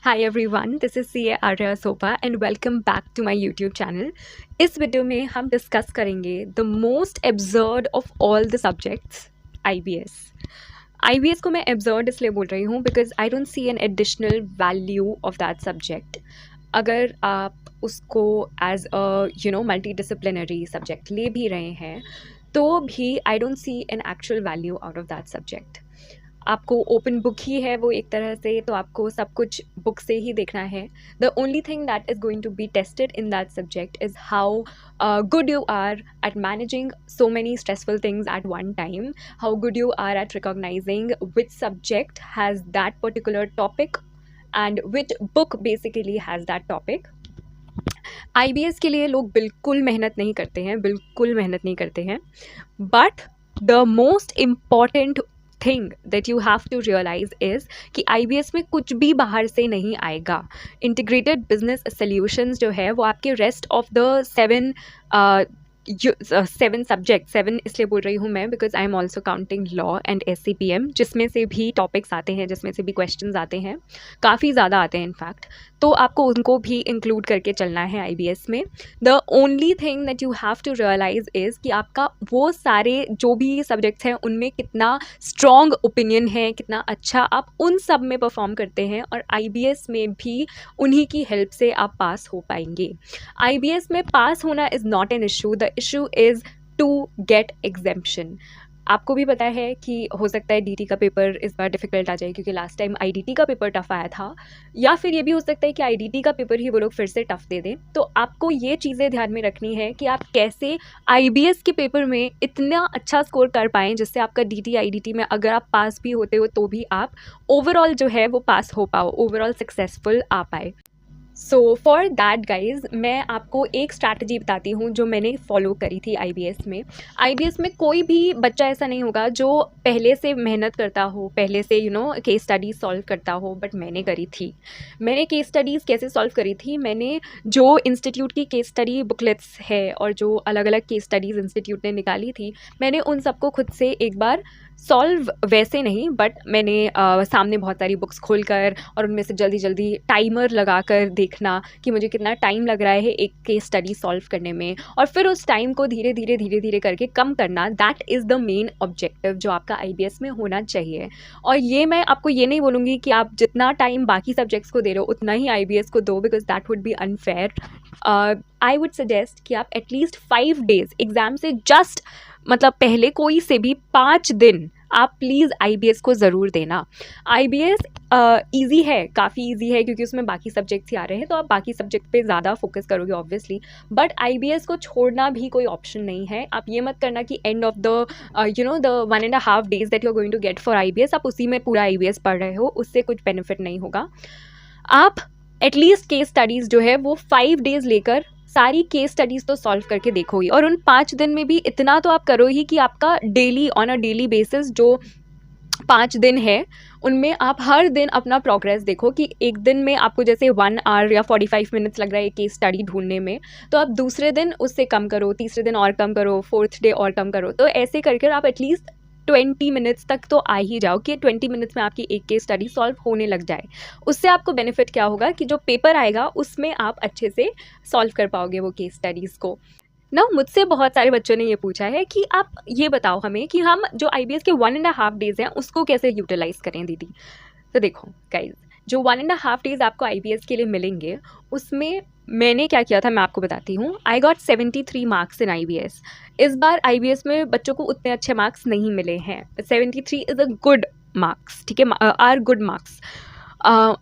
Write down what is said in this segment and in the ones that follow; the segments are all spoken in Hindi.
Hi everyone, this is CA Arya Sopa and welcome back to my YouTube channel. इस वीडियो में हम डिस्कस करेंगे the most absurd of all the subjects IBS. IBS को मैं एब्सर्ड इसलिए बोल रही हूँ because I don't see an additional value of that subject. अगर आप उसको as a multi disciplinary subject ले भी रहे हैं तो भी I don't see an actual value out of that subject. आपको ओपन बुक ही है वो एक तरह से, तो आपको सब कुछ बुक से ही देखना है. The only thing that is going to be tested in that subject is how good you are at managing so many stressful things at one time, how good you are at recognizing which subject has that particular topic and which book basically has that topic. IBS के लिए लोग बिल्कुल मेहनत नहीं करते हैं, but the most important thing that you have to realise is कि IBS में कुछ भी बाहर से नहीं आएगा. इंटीग्रेटेड बिजनेस सॉल्यूशंस जो है वो आपके rest of the seven subject, 7 इसलिए बोल रही हूँ मैं because I am also counting law and SCPM, जिसमें से भी टॉपिक्स आते हैं, जिसमें से भी क्वेश्चंस आते हैं, काफ़ी ज़्यादा आते हैं इनफैक्ट. तो आपको उनको भी इंक्लूड करके चलना है IBS में. The only thing that you have to realise is कि आपका वो सारे जो भी सब्जेक्ट्स हैं उनमें कितना स्ट्रॉन्ग ओपिनियन है, कितना अच्छा आप उन सब में परफॉर्म करते हैं, और IBS में भी उन्हीं की हेल्प से आप पास हो पाएंगे. IBS में पास होना is not an issue. The issue is to get exemption. आपको भी पता है कि हो सकता है DT का पेपर इस बार डिफ़िकल्ट आ जाए क्योंकि लास्ट टाइम IDT का पेपर टफ आया था, या फिर ये भी हो सकता है कि IDT का पेपर ही वो लोग फिर से टफ दे दें. तो आपको ये चीज़ें ध्यान में रखनी है कि आप कैसे IBS के पेपर में इतना अच्छा स्कोर कर पाएँ जिससे आपका DT IDT में अगर आप पास भी होते हो तो भी आप ओवरऑल जो है वो पास हो पाओ, ओवरऑल सक्सेसफुल आ पाए. सो फॉर दैट गाइज मैं आपको एक स्ट्रैटेजी बताती हूँ जो मैंने फॉलो करी थी IBS में. IBS में कोई भी बच्चा ऐसा नहीं होगा जो पहले से मेहनत करता हो, पहले से केस स्टडीज़ सॉल्व करता हो, बट मैंने करी थी. मैंने केस स्टडीज़ कैसे सॉल्व करी थी, मैंने जो इंस्टीट्यूट की केस स्टडी बुकलेट्स है और जो अलग अलग केस स्टडीज़ इंस्टीट्यूट ने निकाली थी, मैंने उन सबको खुद से एक बार सॉल्व, वैसे नहीं बट मैंने सामने बहुत सारी बुक्स खोलकर और उनमें से जल्दी जल्दी टाइमर लगाकर देखना कि मुझे कितना टाइम लग रहा है एक केस स्टडी सॉल्व करने में, और फिर उस टाइम को धीरे धीरे करके कम करना. That is the main objective जो आपका IBS में होना चाहिए. और ये मैं आपको ये नहीं बोलूँगी कि आप जितना टाइम बाकी सब्जेक्ट्स को दे रहे हो उतना ही IBS को दो, because that would be unfair. I would suggest कि आप एटलीस्ट 5 डेज़ एग्ज़ाम से जस्ट पहले कोई से भी 5 दिन आप प्लीज़ IBS को ज़रूर देना. IBS ईजी है, काफ़ी ईजी है क्योंकि उसमें बाकी सब्जेक्ट्स ही आ रहे हैं, तो आप बाकी सब्जेक्ट पे ज़्यादा फोकस करोगे ऑब्वियसली, बट IBS को छोड़ना भी कोई ऑप्शन नहीं है. आप ये मत करना कि end of the the 1.5 days that you are going to get for IBS आप उसी में पूरा IBS पढ़ रहे हो, उससे कुछ बेनिफिट नहीं होगा. आप एटलीस्ट केस स्टडीज़ जो है वो 5 डेज़ लेकर सारी केस स्टडीज़ तो सॉल्व करके देखोगी, और उन 5 दिन में भी इतना तो आप करो ही कि आपका daily on a daily basis जो 5 दिन है उनमें आप हर दिन अपना प्रोग्रेस देखो कि एक दिन में आपको जैसे 1 hour या 45 minutes लग रहा है केस स्टडी ढूंढने में, तो आप दूसरे दिन उससे कम करो, तीसरे दिन और कम करो, 4th डे और कम करो. तो ऐसे करके आप एटलीस्ट 20 minutes तक तो आ ही जाओ कि 20 minutes में आपकी एक केस स्टडी सॉल्व होने लग जाए. उससे आपको बेनिफिट क्या होगा कि जो पेपर आएगा उसमें आप अच्छे से सॉल्व कर पाओगे वो केस स्टडीज़ को ना. मुझसे बहुत सारे बच्चों ने ये पूछा है कि आप ये बताओ हमें कि हम जो IBS के 1.5 days हैं उसको कैसे यूटिलाइज़ करें दीदी. तो देखो गाइज, जो 1.5 days आपको IBS के लिए मिलेंगे उसमें मैंने क्या किया था मैं आपको बताती हूँ. I got 73 marks in IBS. इस बार IBS में बच्चों को उतने अच्छे मार्क्स नहीं मिले हैं. 73 इज़ अ गुड मार्क्स, ठीक है, are good marks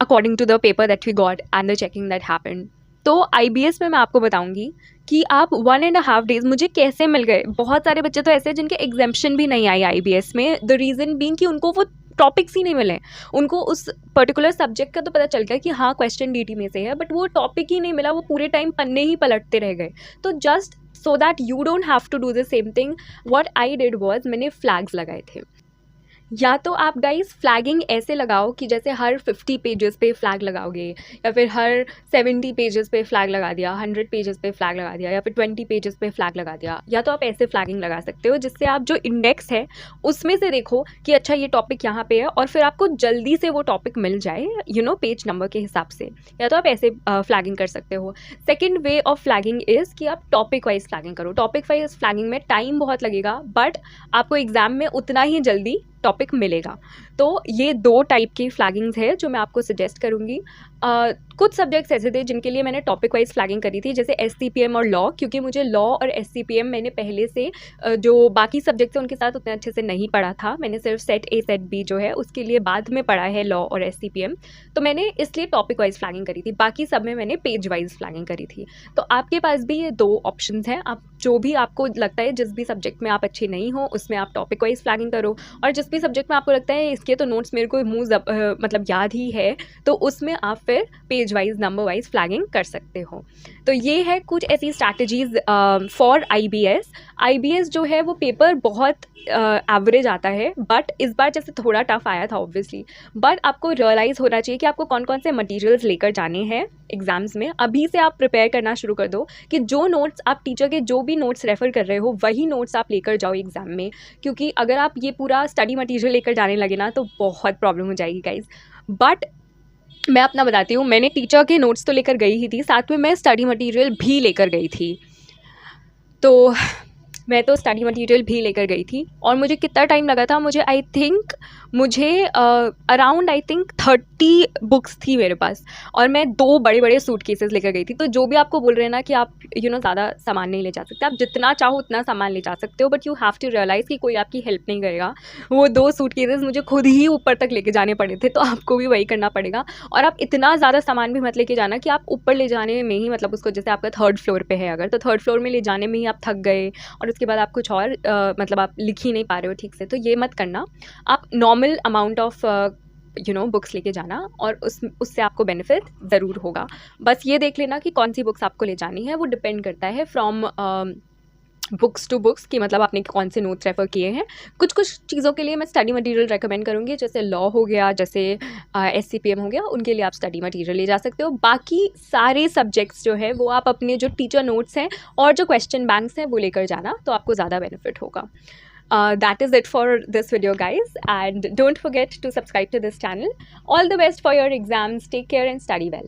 according to the paper that we got and the checking that happened. तो IBS में मैं आपको बताऊंगी कि आप 1.5 days मुझे कैसे मिल गए. बहुत सारे बच्चे तो ऐसे हैं जिनके एग्जाम्शन भी नहीं आई IBS में, द रीज़न बीइंग कि उनको वो टॉपिक्स ही नहीं मिले. उनको उस पर्टिकुलर सब्जेक्ट का तो पता चल गया कि हाँ क्वेश्चन DT में से है, बट वो टॉपिक ही नहीं मिला, वो पूरे टाइम पन्ने ही पलटते रह गए. तो just so that you don't have to do the same thing, what I did was मैंने फ्लैग्स लगाए थे. या तो आप गाइस फ्लैगिंग ऐसे लगाओ कि जैसे हर 50 पेजेस पे फ्लैग लगाओगे, या फिर हर 70 पेजेस पे फ्लैग लगा दिया, 100 पेजेस पे फ्लैग लगा दिया, या फिर 20 पेजेस पे फ्लैग लगा दिया। या तो आप ऐसे फ्लैगिंग लगा सकते हो जिससे आप जो इंडेक्स है उसमें से देखो कि अच्छा ये टॉपिक यहाँ पे है, और फिर आपको जल्दी से वो टॉपिक मिल जाए पेज नंबर के हिसाब से। या तो आप ऐसे फ्लैगिंग कर सकते हो। Second way of flagging is कि आप टॉपिक वाइज फ्लैगिंग करो। टॉपिक वाइज फ्लैगिंग में टाइम बहुत लगेगा, बट आपको एग्जाम में उतना ही जल्दी टॉपिक मिलेगा। तो ये 2 टाइप की फ्लैगिंग्स है जो मैं आपको सजेस्ट करूँगी। कुछ सब्जेक्ट्स ऐसे थे जिनके लिए मैंने टॉपिक वाइज फ्लैगिंग करी थी, जैसे एससीपीएम और लॉ, क्योंकि मुझे लॉ और एससीपीएम मैंने पहले से जो बाकी सब्जेक्ट्स हैं उनके साथ उतने अच्छे से नहीं पढ़ा था। मैंने सिर्फ सेट ए सेट बी जो है उसके लिए बाद में पढ़ा है लॉ और एससीपीएम, तो मैंने इसलिए टॉपिक वाइज फ्लैगिंग करी थी। बाकी सब में मैंने पेज वाइज फ्लैगिंग करी थी। तो आपके पास भी ये 2 ऑप्शंस हैं। आप जो भी आपको लगता है, जिस भी सब्जेक्ट में आप अच्छे नहीं हो उसमें आप टॉपिक वाइज फ्लैगिंग करो, और जिस भी सब्जेक्ट में आपको लगता है इसके तो नोट्स मेरे को मतलब याद ही है, तो उसमें आप फिर page wise number wise flagging कर सकते हो। तो ये है कुछ ऐसी स्ट्रैटेजीज फॉर आईबीएस जो है वो पेपर बहुत एवरेज आता है, बट इस बार जैसे थोड़ा टफ आया था ऑब्वियसली, बट आपको रियलाइज़ होना चाहिए कि आपको कौन कौन से मटेरियल्स लेकर जाने हैं एग्जाम्स में। अभी से आप प्रिपेयर करना शुरू कर दो कि जो नोट्स आप टीचर के जो भी नोट्स रेफर कर रहे हो वही नोट्स आप लेकर जाओ एग्जाम में, क्योंकि अगर आप ये पूरा स्टडी मटेरियल लेकर जाने लगे ना तो बहुत प्रॉब्लम हो जाएगी गाइज। बट मैं अपना बताती हूँ, मैंने टीचर के नोट्स तो लेकर गई ही थी, साथ में मैं स्टडी मटेरियल भी लेकर गई थी। तो मैं तो स्टडी मटेरियल भी लेकर गई थी, और मुझे कितना टाइम लगा था, मुझे अराउंड 30 बुक्स थी मेरे पास, और मैं 2 बड़े बड़े सूट केसेस लेकर गई थी। तो जो भी आपको बोल रहे हैं ना कि आप ज़्यादा सामान नहीं ले जा सकते, आप जितना चाहो उतना सामान ले जा सकते हो, but you have to realise कि कोई आपकी हेल्प नहीं करेगा। वो 2 सूट केसेस मुझे खुद ही ऊपर तक लेके जाने पड़े थे, तो आपको भी वही करना पड़ेगा। और आप इतना ज़्यादा सामान भी मत लेके जाना कि आप ऊपर ले जाने में ही, मतलब उसको जैसे आपका 3rd फ्लोर पे है अगर, तो 3rd फ्लोर में ले जाने में ही आप थक गए और उसके बाद आप कुछ और मतलब आप लिख ही नहीं पा रहे हो ठीक से, तो ये मत करना। आप नॉर्मल अमाउंट ऑफ बुक्स लेके जाना, और उससे आपको बेनिफिट ज़रूर होगा। बस ये देख लेना कि कौन सी बुक्स आपको ले जानी है, वो डिपेंड करता है फ्रॉम बुक्स टू बुक्स कि मतलब आपने कौन से नोट्स रेफ़र किए हैं। कुछ कुछ चीज़ों के लिए मैं स्टडी मटेरियल रेकमेंड करूँगी, जैसे लॉ हो गया, जैसे एससीपीएम हो गया, उनके लिए आप स्टडी मटेरियल ले जा सकते हो। बाकी सारे सब्जेक्ट्स जो है वो आप अपने जो टीचर नोट्स हैं और जो क्वेश्चन बैंक्स हैं वो लेकर जाना, तो आपको ज़्यादा बेनिफिट होगा। That is it for this video guys, and don't forget to subscribe to this channel. All the best for your exams. Take care and study well.